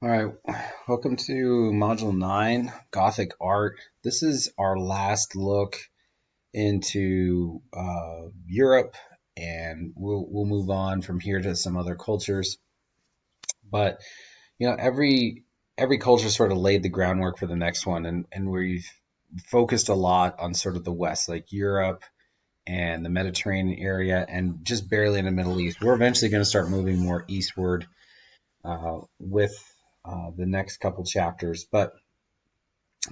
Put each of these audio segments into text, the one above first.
All right, welcome to Module 9, Gothic Art. This is our last look into Europe, and we'll move on from here to some other cultures. But every culture sort of laid the groundwork for the next one, and we've focused a lot on sort of the West, like Europe and the Mediterranean area, and just barely in the Middle East. We're eventually going to start moving more eastward with the next couple chapters, but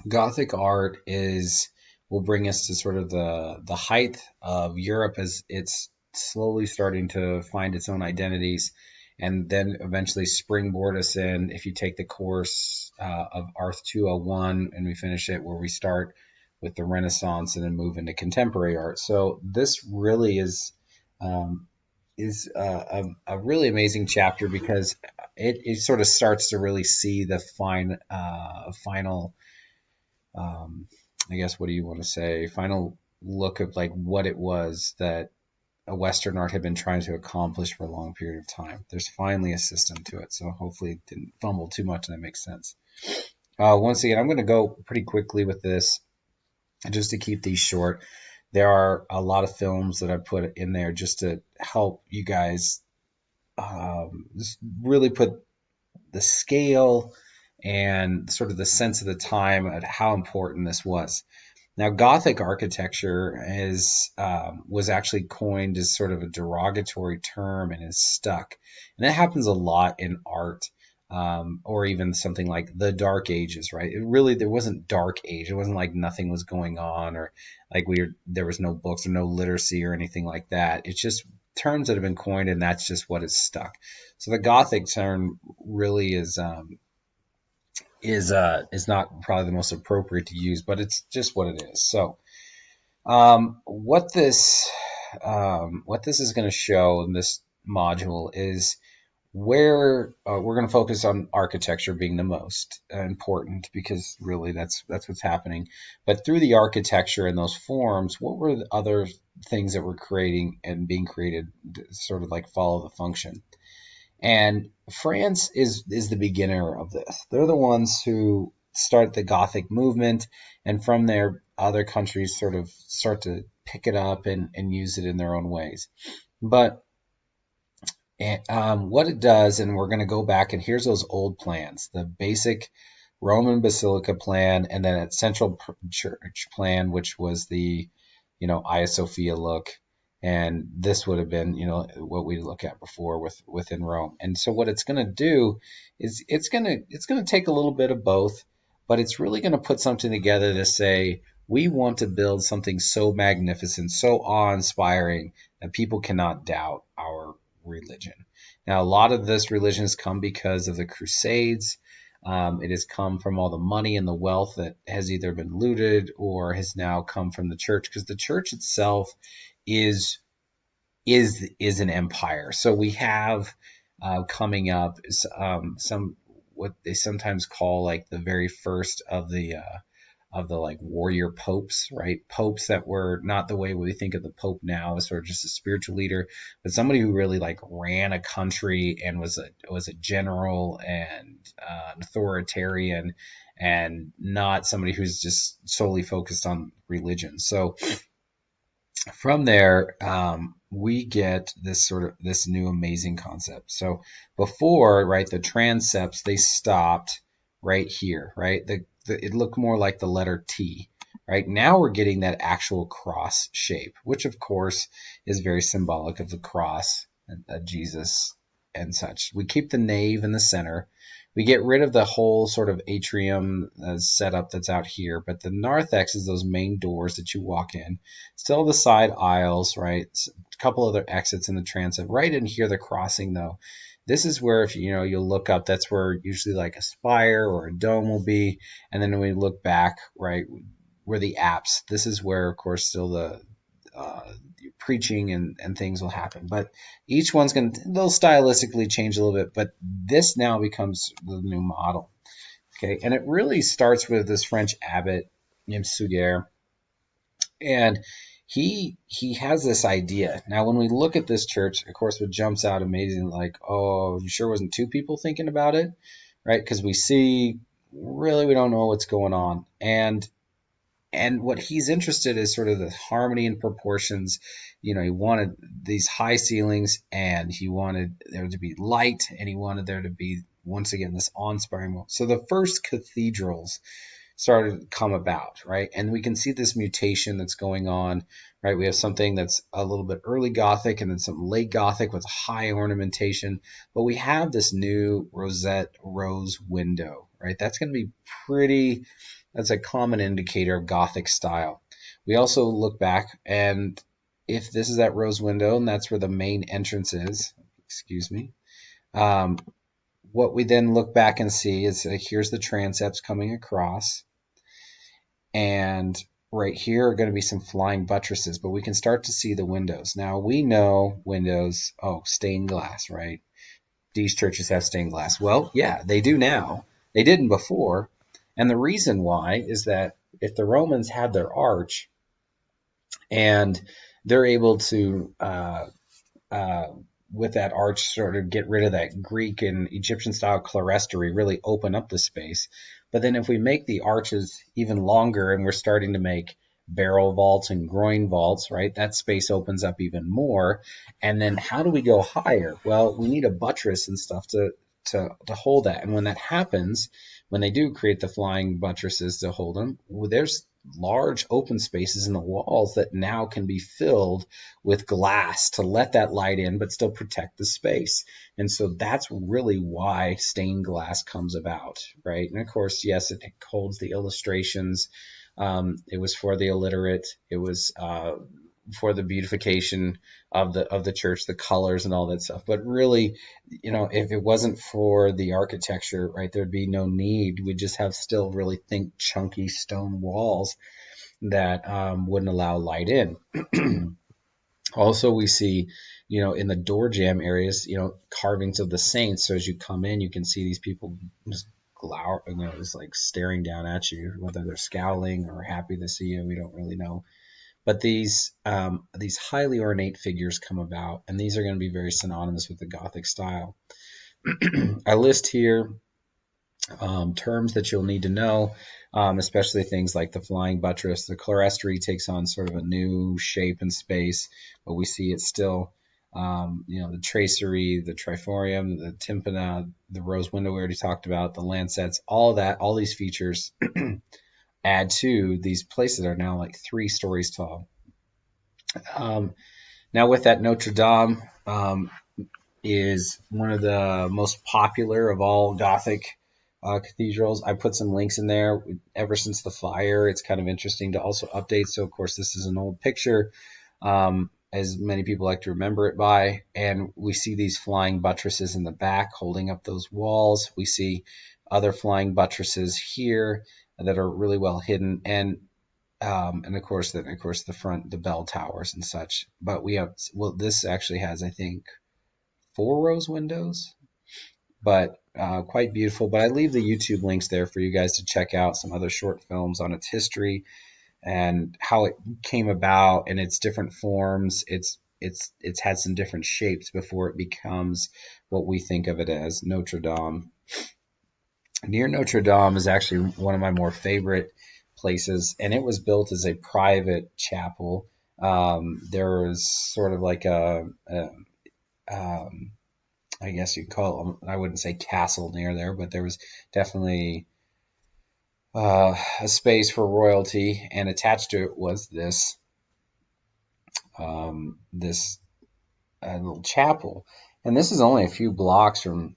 Gothic art is will bring us to sort of the height of Europe as it's slowly starting to find its own identities, and then eventually springboard us in. If you take the course of Art 201 and we finish it where we start with the Renaissance and then move into contemporary art. So this really um, is a really amazing chapter because it sort of starts to really see the final I guess what do you want to say? Final look of like what it was that a Western art had been trying to accomplish for a long period of time. There's finally a system to it, so hopefully it didn't fumble too much and that makes sense. Once again, I'm going to go pretty quickly with this just to keep these short. There are a lot of films that I put in there just to help you guys just really put the scale and sort of the sense of the time at how important this was. Now, Gothic architecture was actually coined as sort of a derogatory term and is stuck. And that happens a lot in art, or even something like the Dark Ages, right? There wasn't Dark Age. It wasn't like nothing was going on, or like there was no books or no literacy or anything like that. It's just terms that have been coined, and that's just what is stuck. So the Gothic term really is not probably the most appropriate to use, but it's just what it is. So um, what this what this is going to show in this module is where we're going to focus on architecture being the most important because really that's what's happening. But through the architecture and those forms, what were the other things that were creating and being created to sort of like follow the function? And France is the beginner of this. They're the ones who start the Gothic movement, and from there, other countries sort of start to pick it up and use it in their own ways. But what it does, and we're going to go back, and here's those old plans: the basic Roman Basilica plan, and then a central church plan, which was the Hagia Sophia look, and this would have been what we look at before within Rome. And so what it's going to do is it's going to take a little bit of both, but it's really going to put something together to say we want to build something so magnificent, so awe-inspiring that people cannot doubt our religion. Now, a lot of this religion has come because of the Crusades. It has come from all the money and the wealth that has either been looted or has now come from the church, because the church itself is is an empire. So we have coming up some what they sometimes call like the very first of the like warrior popes, right? Popes that were not the way we think of the pope now as sort of just a spiritual leader, but somebody who really like ran a country and was a general and an authoritarian, and not somebody who's just solely focused on religion. So from there, we get this new amazing concept. So before, right, the transepts they stopped right here, right? It looked more like the letter T. Right now, we're getting that actual cross shape, which of course is very symbolic of the cross and Jesus and such. We keep the nave in the center. We get rid of the whole sort of atrium setup that's out here, but the narthex is those main doors that you walk in. Still the side aisles, right? A couple other exits in the transept. Right in here, the crossing though. This is where if you'll look up, that's where usually like a spire or a dome will be. And then when we look back, right, where the apse, this is where of course still the uh, preaching and things will happen. But each one's going to, they'll stylistically change a little bit, but this now becomes the new model. Okay. And it really starts with this French abbot named Suger, and he has this idea. Now, when we look at this church, of course, what jumps out amazing, like, oh, you sure wasn't two people thinking about it, right? Because we see really we don't know what's going on, and what he's interested is sort of the harmony and proportions. He wanted these high ceilings, and he wanted there to be light, and he wanted there to be once again this awe-inspiring. So the first cathedrals started to come about, right? And we can see this mutation that's going on, right? We have something that's a little bit early Gothic and then some late Gothic with high ornamentation, but we have this new rosette rose window, right? That's going to be pretty, that's a common indicator of Gothic style. We also look back, and if this is that rose window and that's where the main entrance is, excuse me, um, what we then look back and see is here's the transepts coming across, and right here are going to be some flying buttresses, but we can start to see the windows. Now we know windows, oh, stained glass, right? These churches have stained glass. Well, yeah, they do now. They didn't before. And the reason why is that if the Romans had their arch and they're able to uh, with that arch sort of get rid of that Greek and Egyptian style clerestory, really open up the space. But then if we make the arches even longer and we're starting to make barrel vaults and groin vaults, right, that space opens up even more. And then how do we go higher? Well, we need a buttress and stuff to hold that. And when that happens, when they do create the flying buttresses to hold them, well, there's large open spaces in the walls that now can be filled with glass to let that light in but still protect the space. And so that's really why stained glass comes about, right? And of course, yes, it holds the illustrations. It was for the illiterate. It was for the beautification of the church, the colors and all that stuff. But really, if it wasn't for the architecture, right, there'd be no need. We'd just have still really thick, chunky stone walls that wouldn't allow light in. Also, we see, in the door jamb areas, carvings of the saints. So as you come in, you can see these people just glower, just like staring down at you, whether they're scowling or happy to see you. We don't really know. But these highly ornate figures come about, and these are going to be very synonymous with the Gothic style. I list here terms that you'll need to know, especially things like the flying buttress. The clerestory takes on sort of a new shape and space, but we see it still. The tracery, the triforium, the tympana, the rose window we already talked about, the lancets, all that, all these features add to these places that are now like 3 stories tall. Now with that, Notre Dame is one of the most popular of all Gothic cathedrals. I put some links in there. Ever since the fire, it's kind of interesting to also update. So, of course, this is an old picture, as many people like to remember it by. And we see these flying buttresses in the back holding up those walls. We see other flying buttresses here that are really well hidden. And of course, the front, the bell towers and such. But this actually has, I think, 4 rose windows, but quite beautiful. But I leave the YouTube links there for you guys to check out some other short films on its history and how it came about and its different forms. It's had some different shapes before it becomes what we think of it as, Notre Dame. Near Notre Dame is actually one of my more favorite places, and it was built as a private chapel. There was sort of like I guess you'd call it, I wouldn't say castle near there, but there was definitely a space for royalty, and attached to it was this little chapel. And this is only a few blocks from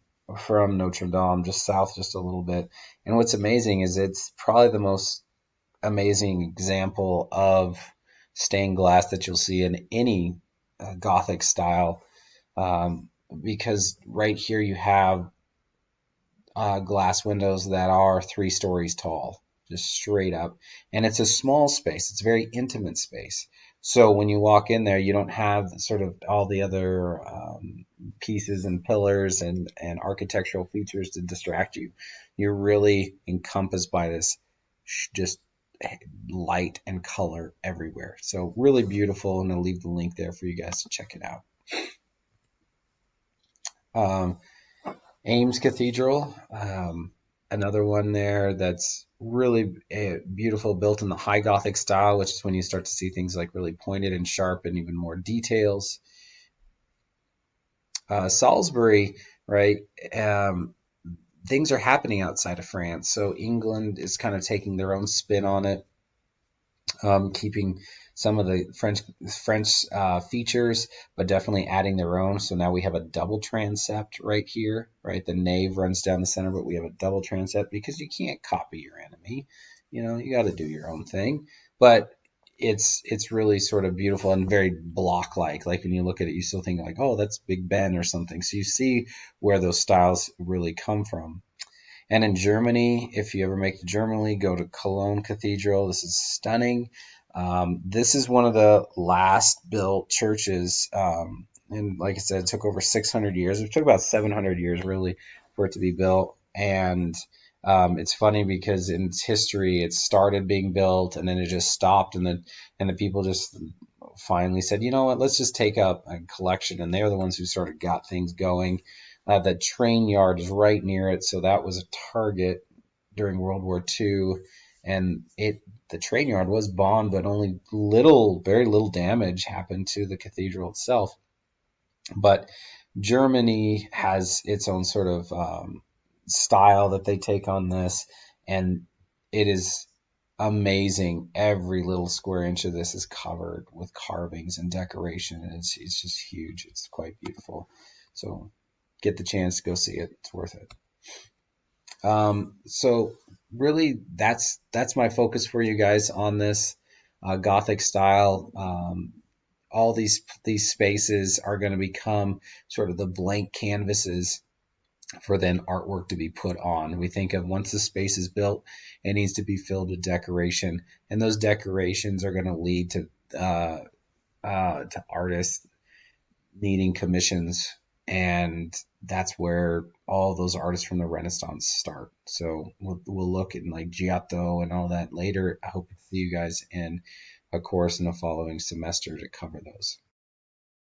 Notre Dame, just south, just a little bit. And what's amazing is it's probably the most amazing example of stained glass that you'll see in any Gothic style, because right here you have glass windows that are 3 stories tall, just straight up. And it's a small space. It's a very intimate space. So when you walk in there, you don't have sort of all the other pieces and pillars and architectural features to distract you. You're really encompassed by this just light and color everywhere. So really beautiful, and I'll leave the link there for you guys to check it out. Ames Cathedral, another one there that's really beautiful, built in the high Gothic style, which is when you start to see things like really pointed and sharp and even more details. Salisbury, right? Um, Things are happening outside of France, so England is kind of taking their own spin on it, keeping some of the French features, but definitely adding their own. So now we have a double transept right here, right? The nave runs down the center, but we have a double transept because you can't copy your enemy. You know, you got to do your own thing. But it's really sort of beautiful and very block like. Like when you look at it, you still think like, oh, that's Big Ben or something. So you see where those styles really come from. And in Germany, if you ever make it to Germany, go to Cologne Cathedral. This is stunning. This is one of the last built churches. And like I said, it took over 600 years. It took about 700 years, really, for it to be built. And it's funny because in its history, it started being built and then it just stopped. And the people just finally said, you know what, let's just take up a collection. And they're the ones who sort of got things going. The train yard is right near it, so that was a target during World War II. And the train yard was bombed, but only very little damage happened to the cathedral itself. But Germany has its own sort of style that they take on this, and it is amazing. Every little square inch of this is covered with carvings and decoration, and it's just huge. It's quite beautiful. So get the chance to go see it. It's worth it. So really, that's my focus for you guys on this Gothic style. All these spaces are going to become sort of the blank canvases for then artwork to be put on. We think of once the space is built, it needs to be filled with decoration, and those decorations are going to lead to artists needing commissions, and that's where all those artists from the Renaissance start. So we'll look at like Giotto and all that later. I hope to see you guys in a course in the following semester to cover those.